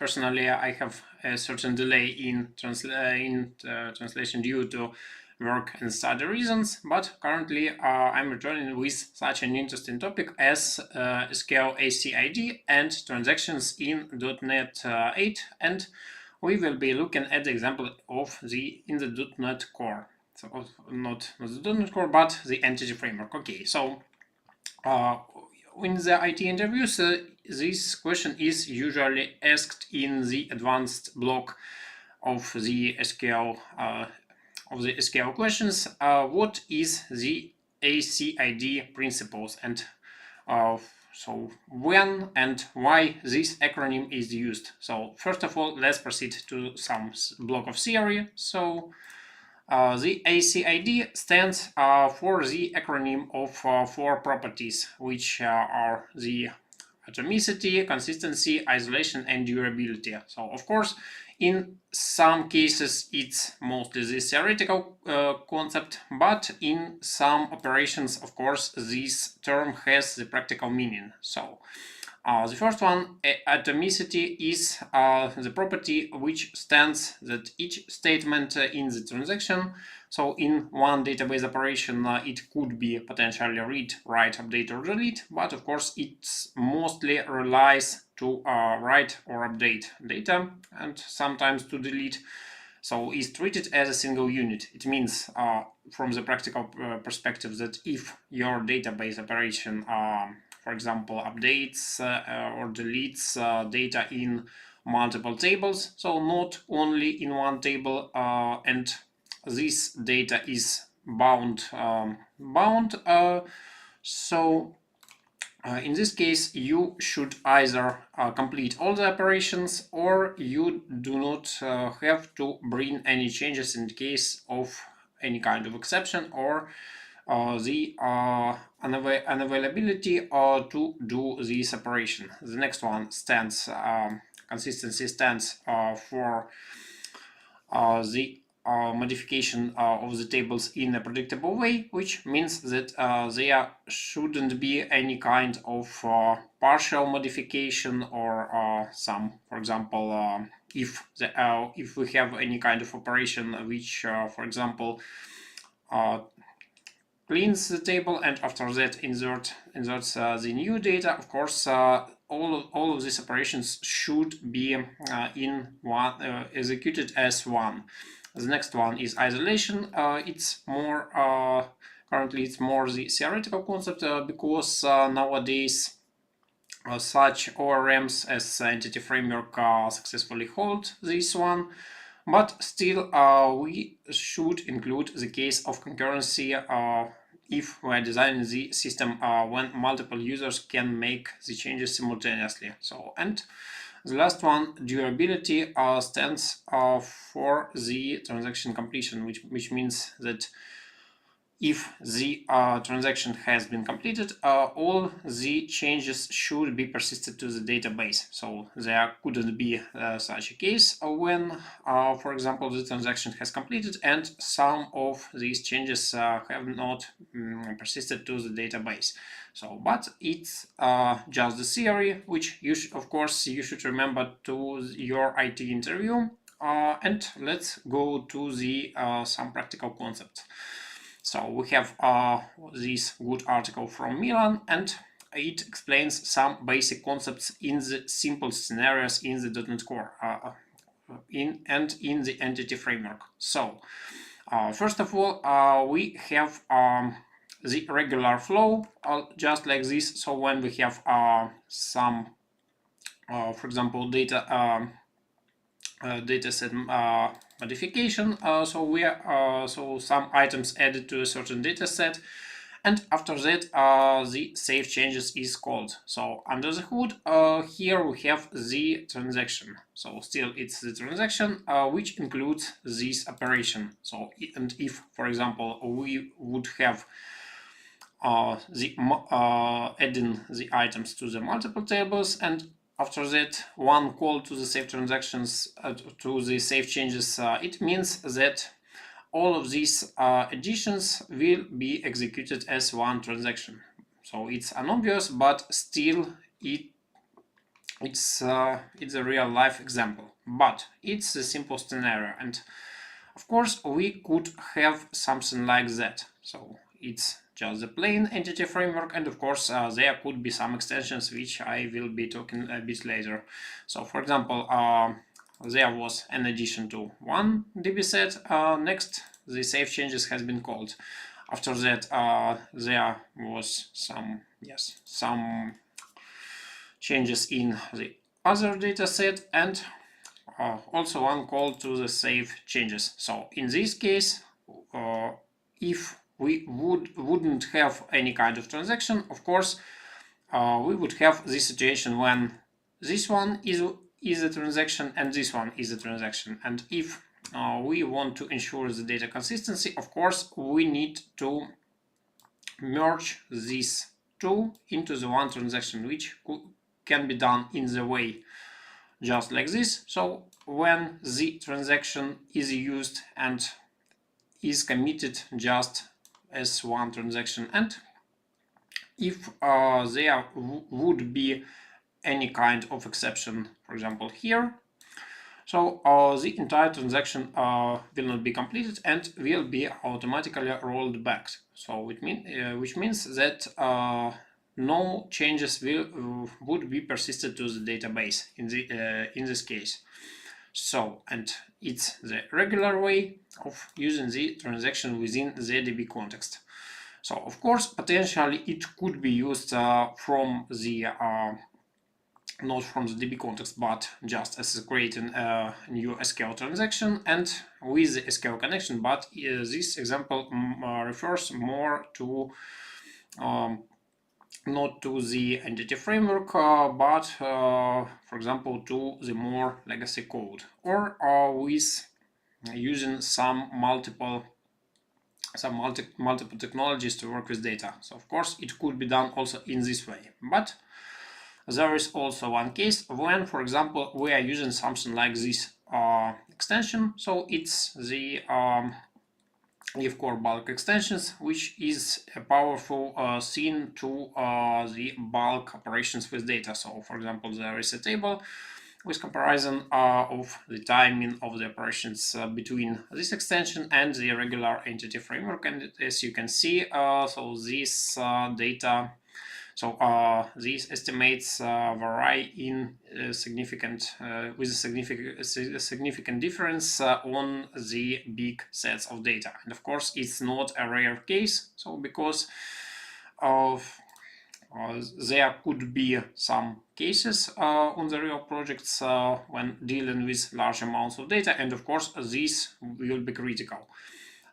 Personally, I have a certain delay in translation due to work and study reasons, but currently I'm returning with such an interesting topic as SQL ACID and transactions in .NET 8, and we will be looking at the example of in the .NET Core. So not the .NET Core, but the entity framework. Okay, so in the IT interviews, this question is usually asked in the advanced block of the SQL questions. What is the ACID principles, and so when and why this acronym is used? So first of all, let's proceed to some block of theory. So the ACID stands for the acronym of four properties, which are the atomicity, consistency, isolation, and durability. So, of course, in some cases, it's mostly the theoretical concept, but in some operations, of course, this term has the practical meaning. So, the first one, atomicity, is the property which stands that each statement in the transaction, so in one database operation, it could be potentially read, write, update, or delete, but of course it mostly relies to write or update data and sometimes to delete. So is treated as a single unit. It means from the practical perspective that if your database operation for example, updates or deletes data in multiple tables, so not only in one table, and this data is bound. So in this case, you should either complete all the operations, or you do not have to bring any changes in case of any kind of exception or the unavailability to do this operation. The next one stands, consistency stands for the modification of the tables in a predictable way, which means that there shouldn't be any kind of partial modification or some, for example, if we have any kind of operation which, for example, cleans the table and after that inserts the new data. Of course, all of these operations should be in one executed as one. The next one is isolation. It's more currently it's more the theoretical concept because nowadays such ORMs as Entity Framework successfully hold this one. But still, we should include the case of concurrency if we are designing the system when multiple users can make the changes simultaneously. So, and the last one, durability, stands for the transaction completion, which means that if the transaction has been completed, all the changes should be persisted to the database. So there couldn't be such a case when, for example, the transaction has completed and some of these changes have not persisted to the database. So, but it's just the theory, which you of course you should remember to your IT interview. And let's go to the some practical concepts. So we have this good article from Milan, and it explains some basic concepts in the simple scenarios in the .NET Core in the entity framework. So first of all, we have the regular flow just like this. So when we have some, for example, data set modification, so we are so some items added to a certain data set, and after that the save changes is called. So under the hood, here we have the transaction. So still it's the transaction which includes this operation. So and if, for example, we would have adding the items to the multiple tables, and after that one call to the save transactions to the save changes, it means that all of these additions will be executed as one transaction. So it's unobvious, but still it it's a real life example, but it's a simple scenario, and of course we could have something like that. So it's just the plain entity framework, and of course there could be some extensions which I will be talking a bit later. So for example, there was an addition to one DB set. Next, the save changes has been called. After that, there was some changes in the other data set, and also one call to the save changes. So in this case, if we wouldn't have any kind of transaction, of course, we would have this situation when this one is a transaction and this one is a transaction. And if we want to ensure the data consistency, of course, we need to merge these two into the one transaction, which can be done in the way just like this. So when the transaction is used and is committed just as one transaction, and if there would be any kind of exception, for example here, so the entire transaction will not be completed and will be automatically rolled back. So which means that no changes would be persisted to the database in this case. So, and it's the regular way of using the transaction within the DB context. So of course, potentially it could be used from the not from the DB context, but just as creating a new SQL transaction and with the SQL connection. But this example refers more to not to the entity framework, but for example to the more legacy code, or with using some multiple technologies to work with data. So of course it could be done also in this way, but there is also one case when, for example, we are using something like this extension. So it's the if core bulk extensions, which is a powerful thing to the bulk operations with data. So for example, there is a table with comparison of the timing of the operations between this extension and the regular entity framework. And as you can see, so this data, so these estimates vary in significant with a significant difference on the big sets of data. And of course, it's not a rare case. So because of there could be some cases on the real projects when dealing with large amounts of data, and of course this will be critical.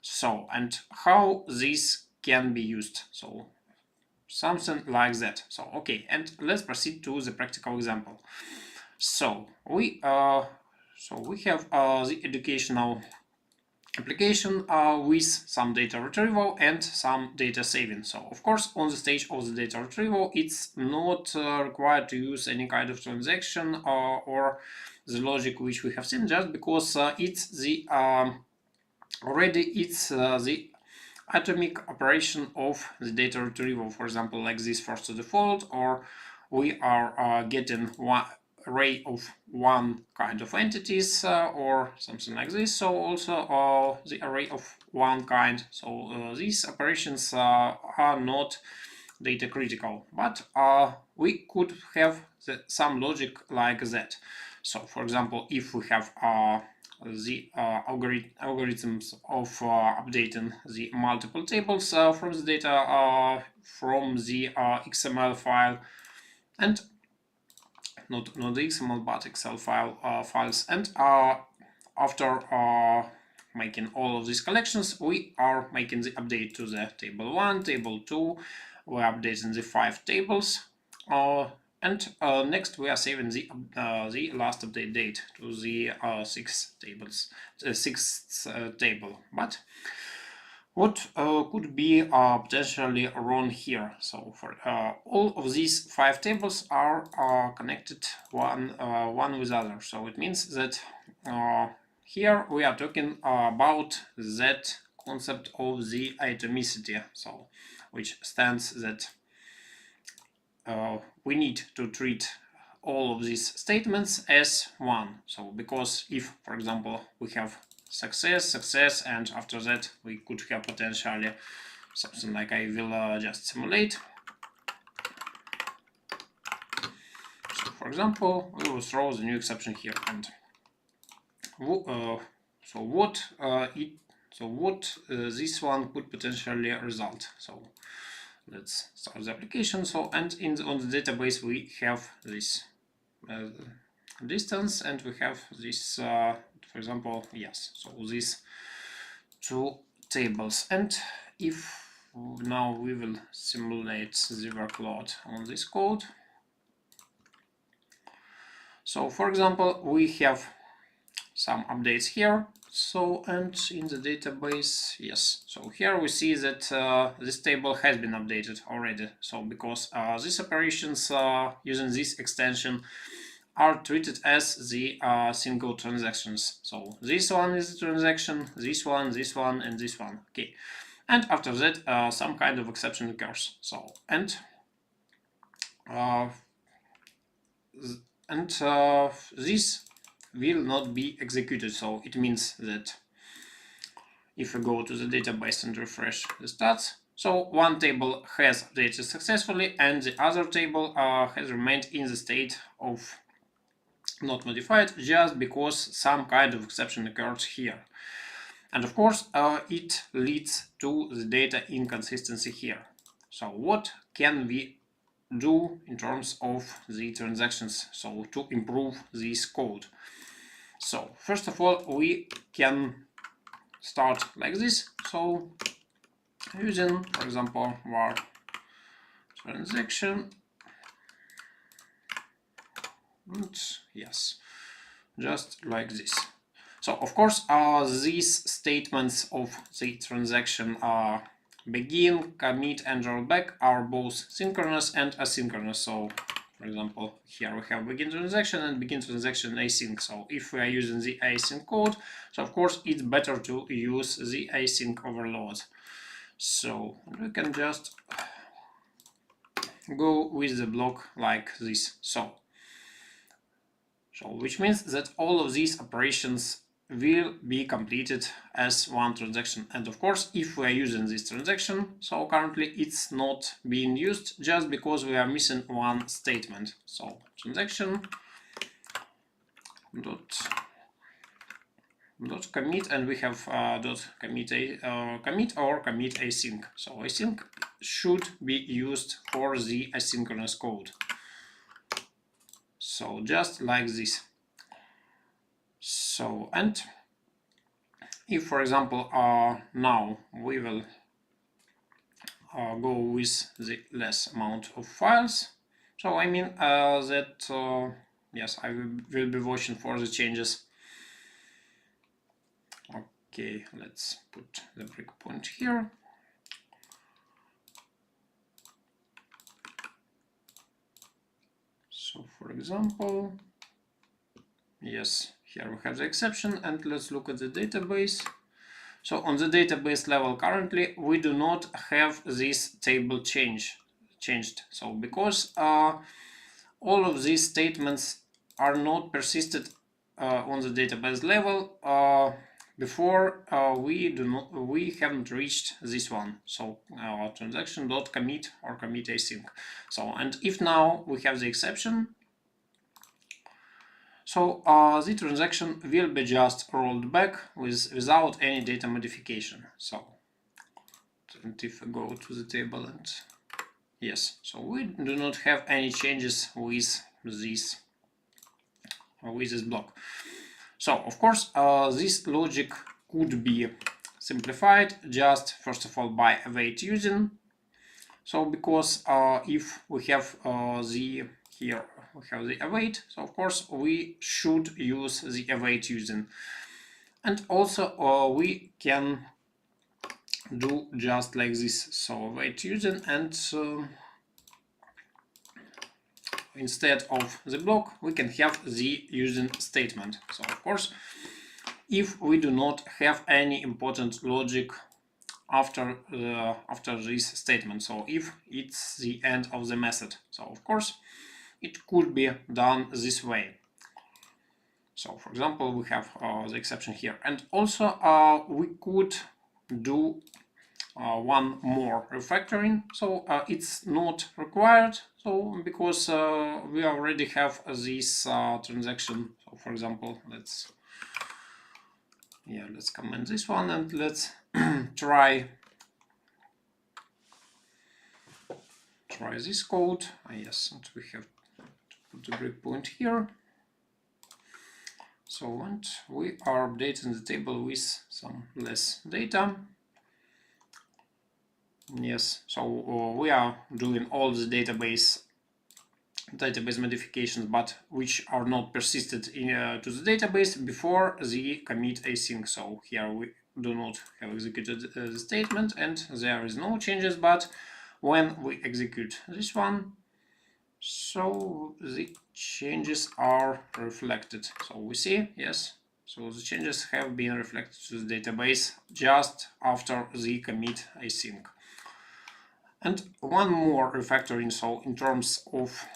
So, and how this can be used? So something like that. So okay, and let's proceed to the practical example. So we have the educational application with some data retrieval and some data saving. So of course, on the stage of the data retrieval, it's not required to use any kind of transaction or the logic which we have seen, just because it's the already it's the atomic operation of the data retrieval. For example, like this first to default, or we are getting one array of one kind of entities or something like this. So also the array of one kind. So these operations are not data critical, but we could have some logic like that. So for example, if we have the algorithms of updating the multiple tables from the data from the XML file, and not the XML but Excel files, and after making all of these collections, we are making the update to the table 1, table 2, we're updating the 5 tables, and next we are saving the last update date to the 6th table. But what could be potentially wrong here? So for all of these 5 tables are connected one with other. So it means that here we are talking about that concept of the atomicity. So which stands that we need to treat all of these statements as one. So because if, for example, we have success, and after that we could have potentially something like I will just simulate. So for example, we will throw the new exception here, and so what this one could potentially result. So let's start the application. So and on the database we have this distance, and we have this for example, yes, so these two tables. And if now we will simulate the workload on this code. So for example, we have some updates here. So and in the database, yes, so here we see that this table has been updated already. So because these operations using this extension are treated as the single transactions. So this one is a transaction, this one, and this one. Okay, and after that some kind of exception occurs. So and this will not be executed. So it means that if we go to the database and refresh the stats, so one table has updated successfully and the other table has remained in the state of not modified, just because some kind of exception occurred here. And of course it leads to the data inconsistency here. So what can we do in terms of the transactions, so to improve this code? So first of all, we can start like this. So using, for example, var transaction, and yes, just like this. So of course these statements of the transaction begin, commit, and rollback are both synchronous and asynchronous. So for example, here we have begin transaction and begin transaction async. So if we are using the async code, so of course it's better to use the async overload. So we can just go with the block like this. So which means that all of these operations will be completed as one transaction. And of course, if we are using this transaction, so currently it's not being used just because we are missing one statement. So transaction dot commit, and we have dot commit or commit async. So async should be used for the asynchronous code. So just like this. So and if, for example, now we will go with the less amount of files. So I mean that yes, I will be watching for the changes. Okay, let's put the breakpoint here. So for example, yes, here we have the exception, and let's look at the database. So on the database level currently we do not have this table changed. So because all of these statements are not persisted on the database level before we haven't reached this one. So transaction.commit or commit async. So and if now we have the exception, so the transaction will be just rolled back without any data modification. So and if we go to the table, and yes, so we do not have any changes with this block. So of course this logic could be simplified just first of all by await using. So because if we have here we have the await, so of course we should use the await using. And also we can do just like this. So await using, and instead of the block we can have the using statement. So of course if we do not have any important logic after this statement, so if it's the end of the method, so of course it could be done this way. So for example, we have the exception here, and also we could do one more refactoring. So it's not required, so because we already have this transaction. So for example, let's comment this one and let's try this code. Yes, and we have to put the breakpoint here. So, and we are updating the table with some less data. Yes, so we are doing all the database modifications, but which are not persisted to the database before the commit async. So here we do not have executed the statement and there is no changes, but when we execute this one, so the changes are reflected. So we see, yes, so the changes have been reflected to the database just after the commit async. And one more refactoring, so in terms of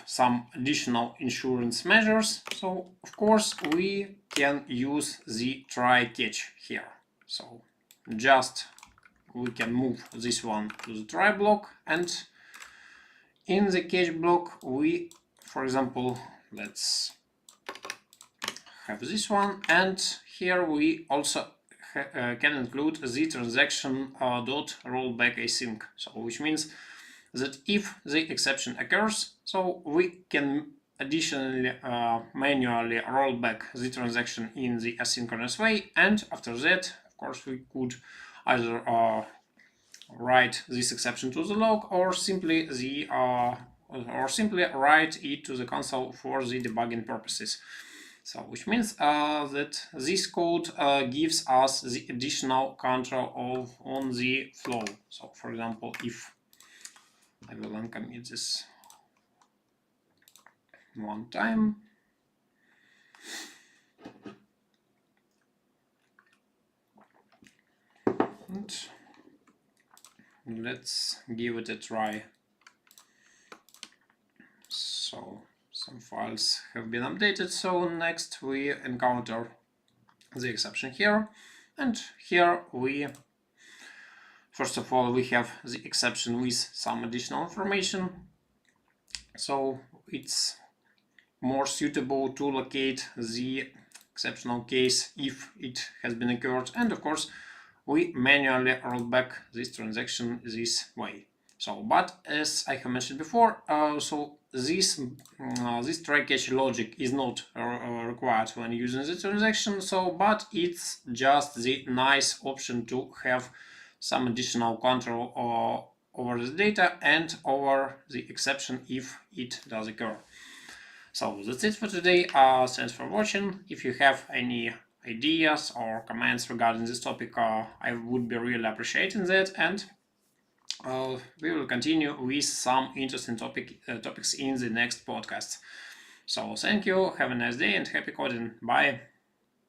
some additional insurance measures. So of course we can use the try catch here. So just we can move this one to the try block, and in the catch block we, for example, let's have this one, and here we also can include the transaction dot rollback async. So which means that if the exception occurs, so we can additionally manually roll back the transaction in the asynchronous way, and after that, of course, we could either write this exception to the log or simply write it to the console for the debugging purposes. So which means that this code gives us the additional control on the flow. So for example, if I will uncommit this one time. And let's give it a try. So some files have been updated. So next we encounter the exception here. And here we, first of all, we have the exception with some additional information. So it's more suitable to locate the exceptional case if it has been occurred, and of course we manually roll back this transaction this way. So, but as I have mentioned before, so this try catch logic is not required when using the transaction. So, but it's just the nice option to have some additional control over the data and over the exception if it does occur. So that's it for today. Thanks for watching. If you have any ideas or comments regarding this topic, I would be really appreciating that, and we will continue with some interesting topics in the next podcast. So thank you, have a nice day and happy coding. Bye.